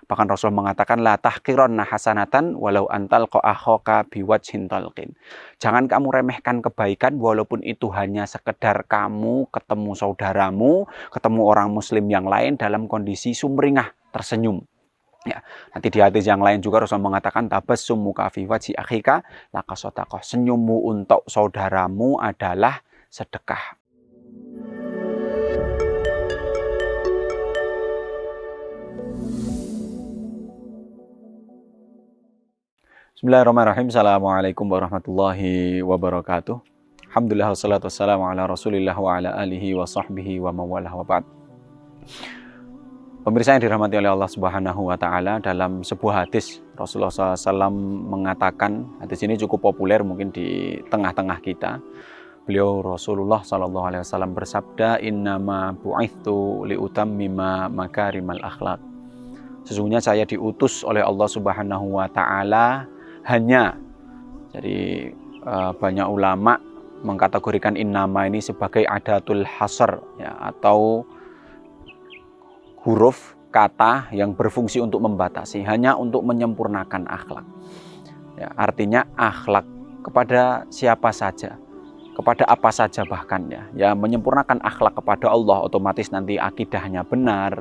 Bahkan Rasul mengatakan la tahqiranna hasanatan walau antal akhaka biwajhin talqin. Jangan kamu remehkan kebaikan walaupun itu hanya sekedar kamu ketemu saudaramu, ketemu orang muslim yang lain dalam kondisi sumringah, tersenyum. Ya, nanti di hadis yang lain juga Rasul mengatakan tabassumuka fi wajhi akhika laka shadaqah. Senyummu untuk saudaramu adalah sedekah. Bismillahirrahmanirrahim. Assalamualaikum warahmatullahi wabarakatuh. Alhamdulillah wassalatu wassalamu ala Rasulillah wa ala alihi wa sahbihi wa mawalah wa ba'd. Pemirsa yang dirahmati oleh Allah Subhanahu wa taala, dalam sebuah hadis Rasulullah SAW mengatakan, hadis ini cukup populer mungkin di tengah-tengah kita. Beliau Rasulullah SAW bersabda, innama bu'ithtu liutammima makarimal akhlak. Sesungguhnya saya diutus oleh Allah Subhanahu wa taala hanya, jadi banyak ulama mengkategorikan innama ini sebagai adatul hasr, ya, atau huruf kata yang berfungsi untuk membatasi, hanya untuk menyempurnakan akhlak. Ya, artinya akhlak kepada siapa saja, kepada apa saja bahkan, ya menyempurnakan akhlak kepada Allah, otomatis nanti akidahnya benar,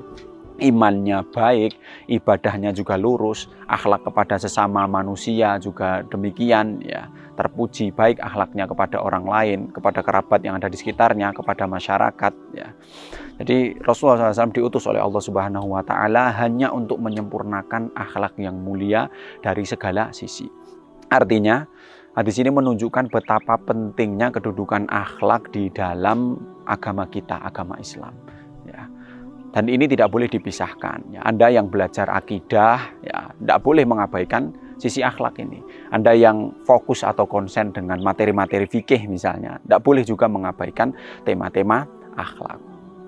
imannya baik, ibadahnya juga lurus, akhlak kepada sesama manusia juga demikian, ya, terpuji baik akhlaknya kepada orang lain, kepada kerabat yang ada di sekitarnya, kepada masyarakat, ya. Jadi Rasulullah SAW diutus oleh Allah Subhanahu wa taala hanya untuk menyempurnakan akhlak yang mulia dari segala sisi. Artinya hadis ini menunjukkan betapa pentingnya kedudukan akhlak di dalam agama kita, agama Islam, ya. Dan ini tidak boleh dipisahkan, ya. Anda yang belajar akidah, ya, tidak boleh mengabaikan sisi akhlak ini. Anda yang fokus atau konsen dengan materi-materi fikih misalnya, tidak boleh juga mengabaikan tema-tema akhlak.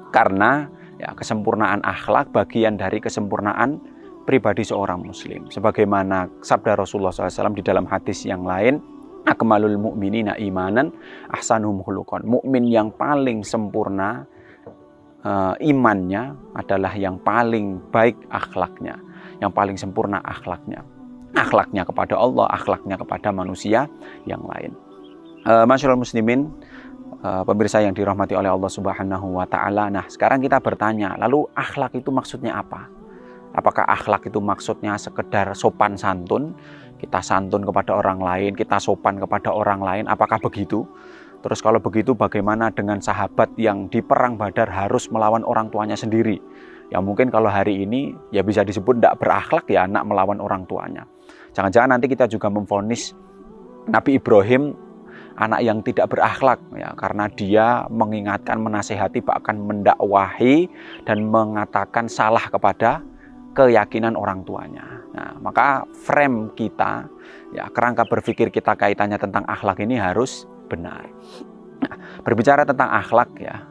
Karena ya, kesempurnaan akhlak bagian dari kesempurnaan pribadi seorang muslim. Sebagaimana sabda Rasulullah SAW di dalam hadis yang lain, akmalul mu'minina imanan ahsanuhum khuluqan. Mukmin yang paling sempurna imannya adalah yang paling baik akhlaknya, yang paling sempurna akhlaknya. Akhlaknya kepada Allah, akhlaknya kepada manusia yang lain. Masyaallah muslimin, pemirsa yang dirahmati oleh Allah Subhanahu wa taala. Nah, sekarang kita bertanya, lalu akhlak itu maksudnya apa? Apakah akhlak itu maksudnya sekedar sopan santun? Kita santun kepada orang lain, kita sopan kepada orang lain, apakah begitu? Terus kalau begitu bagaimana dengan sahabat yang di perang Badar harus melawan orang tuanya sendiri? Ya mungkin kalau hari ini ya bisa disebut tidak berakhlak, ya anak melawan orang tuanya. Jangan-jangan nanti kita juga memvonis Nabi Ibrahim anak yang tidak berakhlak, ya, karena dia mengingatkan, menasehati, bahkan mendakwahi dan mengatakan salah kepada keyakinan orang tuanya. Nah, maka frame kita, ya, kerangka berpikir kita kaitannya tentang akhlak ini harus benar. Nah, berbicara tentang akhlak, ya,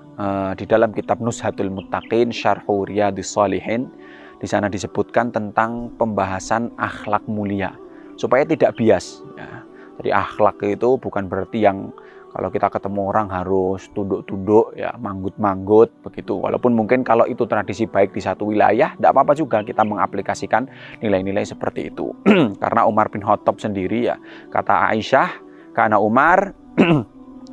di dalam kitab Nuzhatul Muttaqin Syarhu Riyadhis Shalihin, di sana disebutkan tentang pembahasan akhlak mulia supaya tidak bias, ya. Jadi akhlak itu bukan berarti yang kalau kita ketemu orang harus tunduk-tunduk, ya, manggut-manggut begitu. Walaupun mungkin kalau itu tradisi baik di satu wilayah, tidak apa-apa juga kita mengaplikasikan nilai-nilai seperti itu. Karena Umar bin Khattab sendiri, ya, kata Aisyah, karena Umar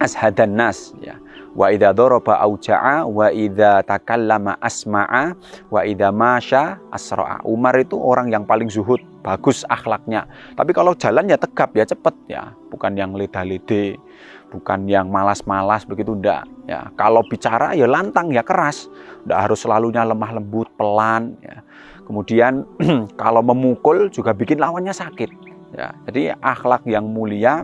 ashadan nas, ya. Wa idza daraba auja'a wa idza takallama asma'a wa idza masya asra'a. Umar itu orang yang paling zuhud, bagus akhlaknya. Tapi kalau jalan ya tegap, ya cepat, ya. Bukan yang lidah-lide, bukan yang malas-malas begitu, ndak, ya. Kalau bicara ya lantang, ya keras. Ndak harus selalunya lemah lembut, pelan, ya. Kemudian kalau memukul juga bikin lawannya sakit, ya. Jadi akhlak yang mulia,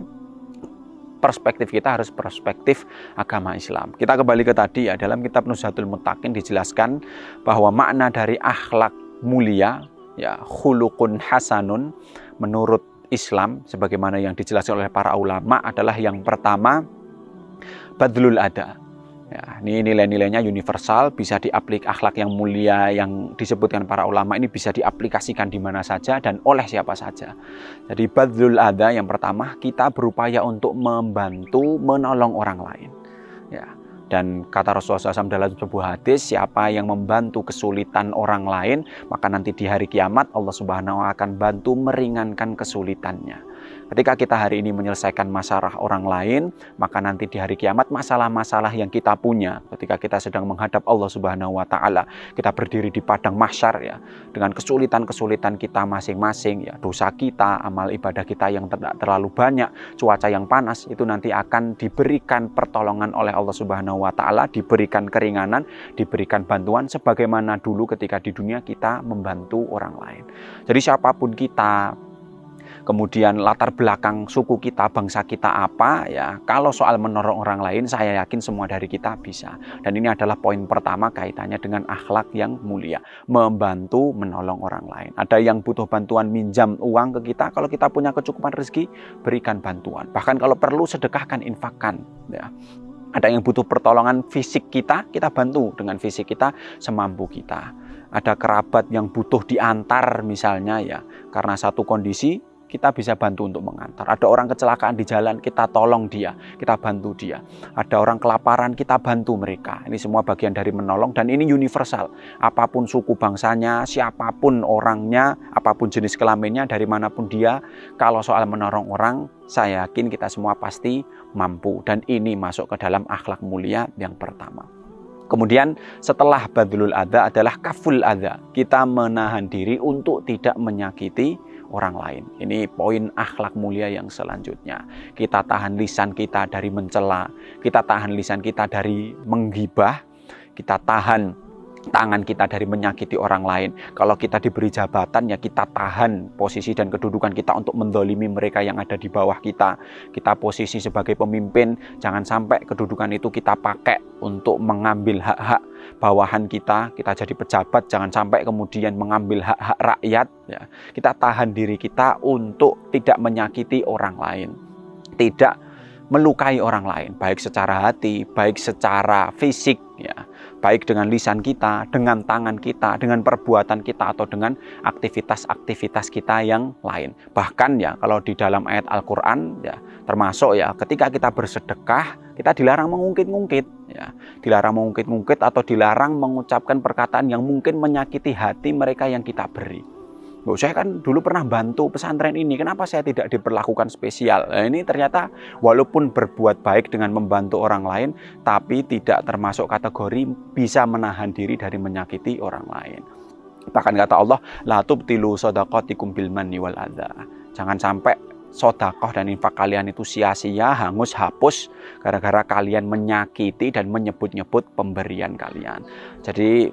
perspektif kita harus perspektif agama Islam. Kita kembali ke tadi, ya, dalam kitab Nuzhatul Muttaqin dijelaskan bahwa makna dari akhlak mulia, ya, khuluqun hasanun, menurut Islam sebagaimana yang dijelaskan oleh para ulama adalah yang pertama badlul ada. Ya, ini nilai-nilainya universal, bisa akhlak yang mulia yang disebutkan para ulama ini bisa diaplikasikan di mana saja dan oleh siapa saja. Jadi badlul adha yang pertama, kita berupaya untuk membantu, menolong orang lain. Ya, Dan kata Rasulullah SAW dalam sebuah hadis, siapa yang membantu kesulitan orang lain, maka nanti di hari kiamat Allah Subhanahu wa Ta'ala akan bantu meringankan kesulitannya. Ketika kita hari ini menyelesaikan masalah orang lain, maka nanti di hari kiamat masalah-masalah yang kita punya ketika kita sedang menghadap Allah Subhanahu wa Ta'ala, kita berdiri di padang mahsyar ya, dengan kesulitan-kesulitan kita masing-masing ya, dosa kita, amal ibadah kita yang tidak terlalu banyak, cuaca yang panas, itu nanti akan diberikan pertolongan oleh Allah Subhanahu wa Ta'ala, diberikan keringanan, diberikan bantuan sebagaimana dulu ketika di dunia kita membantu orang lain. Jadi siapapun kita, kemudian latar belakang suku kita, bangsa kita apa ya, kalau soal menolong orang lain, saya yakin semua dari kita bisa. Dan ini adalah poin pertama kaitannya dengan akhlak yang mulia, membantu menolong orang lain. Ada yang butuh bantuan minjam uang ke kita, kalau kita punya kecukupan rezeki, berikan bantuan. Bahkan kalau perlu sedekahkan, infakkan ya. Ada yang butuh pertolongan fisik kita bantu dengan fisik kita semampu kita. Ada kerabat yang butuh diantar misalnya ya, karena satu kondisi, kita bisa bantu untuk mengantar. Ada orang kecelakaan di jalan, kita tolong dia, kita bantu dia. Ada orang kelaparan, kita bantu mereka. Ini semua bagian dari menolong dan ini universal. Apapun suku bangsanya, siapapun orangnya, apapun jenis kelaminnya, dari manapun dia, kalau soal menolong orang, saya yakin kita semua pasti mampu. Dan ini masuk ke dalam akhlak mulia yang pertama. Kemudian setelah badlul adza adalah kaful adza. Kita menahan diri untuk tidak menyakiti orang lain. Ini poin akhlak mulia yang selanjutnya. Kita tahan lisan kita dari mencela, kita tahan lisan kita dari menggibah, kita tahan tangan kita dari menyakiti orang lain. Kalau kita diberi jabatan ya kita tahan posisi dan kedudukan kita untuk mendolimi mereka yang ada di bawah kita. Kita posisi sebagai pemimpin, jangan sampai kedudukan itu kita pakai untuk mengambil hak-hak bawahan kita jadi pejabat, jangan sampai kemudian mengambil hak-hak rakyat ya. Kita tahan diri kita untuk tidak menyakiti orang lain, tidak melukai orang lain, baik secara hati, baik secara fisik ya, baik dengan lisan kita, dengan tangan kita, dengan perbuatan kita, atau dengan aktivitas-aktivitas kita yang lain. Bahkan ya kalau di dalam ayat Al-Quran ya, termasuk ya ketika kita bersedekah, kita dilarang mengungkit-ungkit ya, dilarang mengungkit-ungkit atau dilarang mengucapkan perkataan yang mungkin menyakiti hati mereka yang kita beri. Saya kan dulu pernah bantu pesantren ini, kenapa saya tidak diperlakukan spesial? Nah, ini ternyata walaupun berbuat baik dengan membantu orang lain, tapi tidak termasuk kategori bisa menahan diri dari menyakiti orang lain. Bahkan kata Allah, la tubtilu shadaqatikum bil manni wal adza. Jangan sampai sedekah dan infak kalian itu sia-sia, hangus, hapus gara-gara kalian menyakiti dan menyebut-nyebut pemberian kalian. Jadi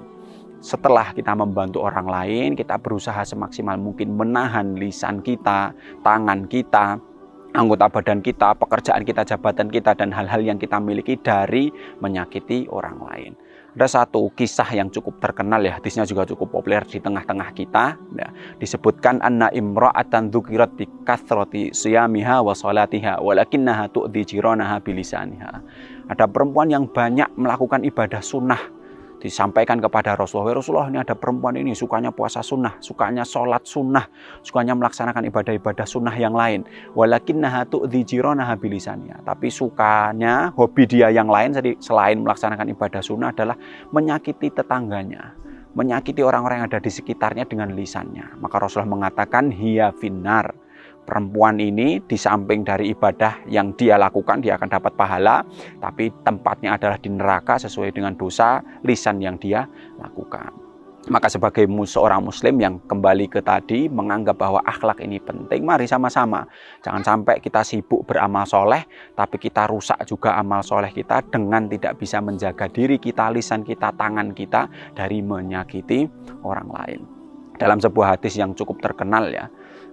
setelah kita membantu orang lain, kita berusaha semaksimal mungkin menahan lisan kita, tangan kita, anggota badan kita, pekerjaan kita, jabatan kita, dan hal-hal yang kita miliki dari menyakiti orang lain. Ada satu kisah yang cukup terkenal ya, hadisnya juga cukup populer di tengah-tengah kita ya. Disebutkan anna imra'atan dzukirat bi kathrati siyamiha wa salatiha walakinnaha tu'dhi jiranaha bilisaniha. Ada perempuan yang banyak melakukan ibadah sunnah. Disampaikan kepada Rasulullah, ini ada perempuan ini sukanya puasa sunnah, sukanya sholat sunnah, sukanya melaksanakan ibadah-ibadah sunnah yang lain. Walakinnaha tu'dhi jiranaha bilisaniha. Tapi sukanya, hobi dia yang lain selain melaksanakan ibadah sunnah adalah menyakiti tetangganya, menyakiti orang-orang yang ada di sekitarnya dengan lisannya. Maka Rasulullah mengatakan hiya finnar. Perempuan ini di samping dari ibadah yang dia lakukan, dia akan dapat pahala, tapi tempatnya adalah di neraka sesuai dengan dosa lisan yang dia lakukan. Maka sebagai seorang muslim yang kembali ke tadi menganggap bahwa akhlak ini penting, mari sama-sama. Jangan sampai kita sibuk beramal soleh, tapi kita rusak juga amal soleh kita dengan tidak bisa menjaga diri kita, lisan kita, tangan kita dari menyakiti orang lain. Dalam sebuah hadis yang cukup terkenal ya,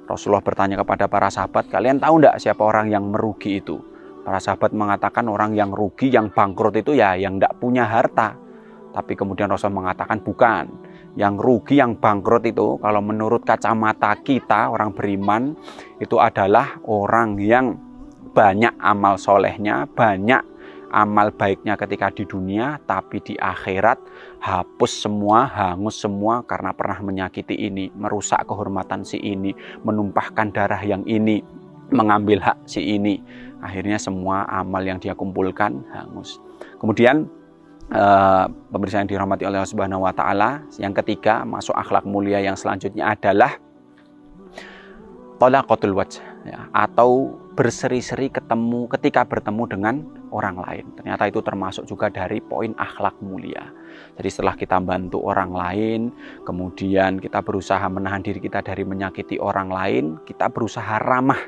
Rasulullah bertanya kepada para sahabat, kalian tahu enggak siapa orang yang merugi itu? Para sahabat mengatakan orang yang rugi, yang bangkrut itu ya yang enggak punya harta. Tapi kemudian Rasul mengatakan bukan. Yang rugi, yang bangkrut itu kalau menurut kacamata kita orang beriman itu adalah orang yang banyak amal solehnya, banyak amal baiknya ketika di dunia, tapi di akhirat hapus semua, hangus semua karena pernah menyakiti ini, merusak kehormatan si ini, menumpahkan darah yang ini, mengambil hak si ini. Akhirnya semua amal yang dia kumpulkan hangus. Kemudian pemirsa yang dirahmati oleh Allah Subhanahu wa taala, yang ketiga masuk akhlak mulia yang selanjutnya adalah talaqatul wajh, ya, atau berseri-seri ketika bertemu dengan orang lain. Ternyata itu termasuk juga dari poin akhlak mulia. Jadi setelah kita bantu orang lain, kemudian kita berusaha menahan diri kita dari menyakiti orang lain, kita berusaha ramah,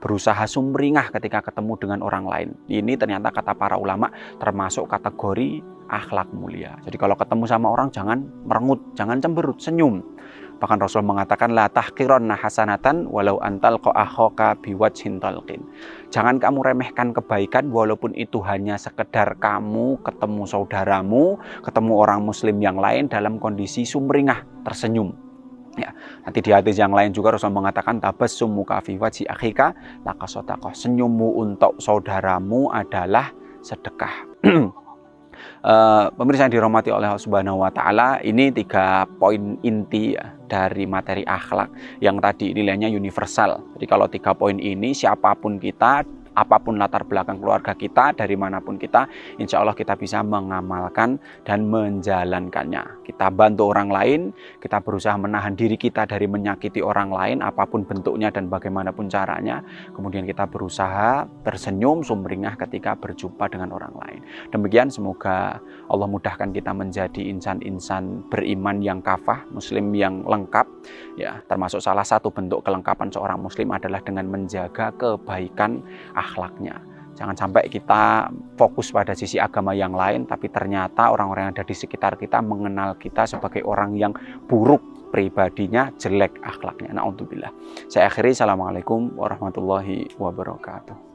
berusaha sumringah ketika ketemu dengan orang lain. Ini ternyata kata para ulama termasuk kategori akhlak mulia. Jadi kalau ketemu sama orang jangan merengut, jangan cemberut, senyum. Bahkan Rasul mengatakan la tahqironna hasanatan walau antal akhaka biwajhin talqin. Jangan kamu remehkan kebaikan walaupun itu hanya sekedar kamu ketemu saudaramu, ketemu orang muslim yang lain dalam kondisi sumringah, tersenyum. Ya, nanti di hadis yang lain juga Rasul mengatakan tabassumuka fi wajhi akhika laka shadaqah. Senyummu untuk saudaramu adalah sedekah. Pemirsa yang dirahmati oleh Allah Subhanahu wa taala, ini 3 poin inti ya, dari materi akhlak yang tadi nilainya universal. Jadi kalau 3 poin ini siapapun kita, apapun latar belakang keluarga kita, dari manapun kita, insya Allah kita bisa mengamalkan dan menjalankannya. Kita bantu orang lain, kita berusaha menahan diri kita dari menyakiti orang lain, apapun bentuknya dan bagaimanapun caranya. Kemudian kita berusaha tersenyum, sumringah ketika berjumpa dengan orang lain. Demikian, semoga Allah mudahkan kita menjadi insan-insan beriman yang kafah, muslim yang lengkap. Ya, termasuk salah satu bentuk kelengkapan seorang muslim adalah dengan menjaga kebaikan akhlaknya. Jangan sampai kita fokus pada sisi agama yang lain, tapi ternyata orang-orang yang ada di sekitar kita mengenal kita sebagai orang yang buruk pribadinya, jelek akhlaknya. Na'udzubillah. Saya akhiri. Assalamualaikum warahmatullahi wabarakatuh.